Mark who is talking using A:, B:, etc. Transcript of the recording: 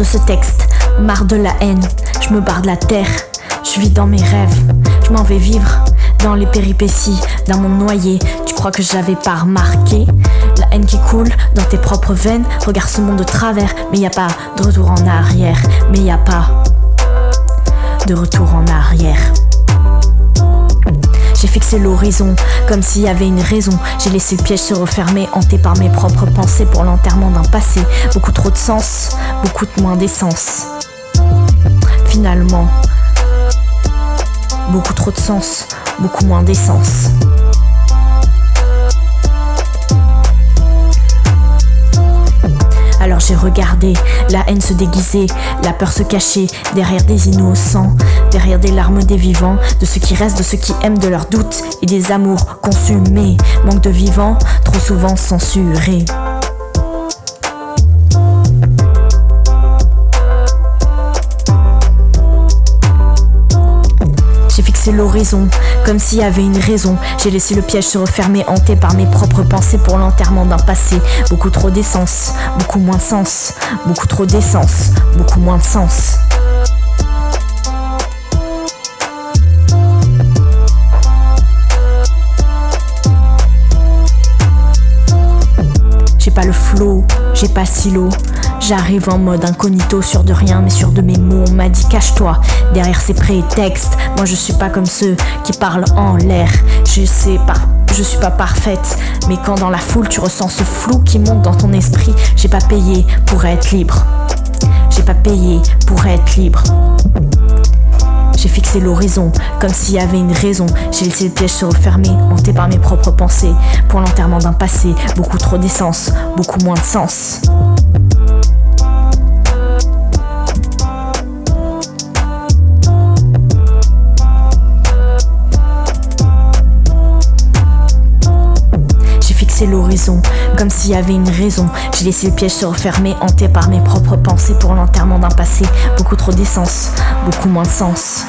A: ce texte, marre de la haine, je me barre de la terre, je vis dans mes rêves, je m'en vais vivre dans les péripéties d'un monde noyé. Tu crois que j'avais pas remarqué la haine qui coule dans tes propres veines? Regarde ce monde de travers, mais y a pas de retour en arrière, mais y a pas de retour en arrière. J'ai fixé l'horizon, comme s'il y avait une raison. J'ai laissé le piège se refermer, hanté par mes propres pensées pour l'enterrement d'un passé. Beaucoup trop de sens, beaucoup de moins d'essence. Finalement, beaucoup trop de sens, beaucoup moins d'essence. Alors j'ai regardé la haine se déguiser, la peur se cacher derrière des innocents, derrière des larmes des vivants, de ceux qui restent, de ceux qui aiment, de leurs doutes et des amours consumés. Manque de vivants, trop souvent censurés. J'ai fixé l'horizon, comme s'il y avait une raison. J'ai laissé le piège se refermer, hanté par mes propres pensées pour l'enterrement d'un passé. Beaucoup trop d'essence, beaucoup moins de sens. Beaucoup trop d'essence, beaucoup moins de sens. J'ai pas le flow, j'ai pas silo. J'arrive en mode incognito, sûr de rien mais sûr de mes mots. On m'a dit cache-toi derrière ces prétextes. Moi je suis pas comme ceux qui parlent en l'air. Je sais pas, je suis pas parfaite, mais quand dans la foule tu ressens ce flou qui monte dans ton esprit. J'ai pas payé pour être libre. J'ai pas payé pour être libre. J'ai fixé l'horizon, comme s'il y avait une raison. J'ai laissé le piège se refermer, hanté par mes propres pensées pour l'enterrement d'un passé. Beaucoup trop d'essence, beaucoup moins de sens. C'est l'horizon, comme s'il y avait une raison. J'ai laissé le piège se refermer, hanté par mes propres pensées pour l'enterrement d'un passé. Beaucoup trop d'essence, beaucoup moins de sens.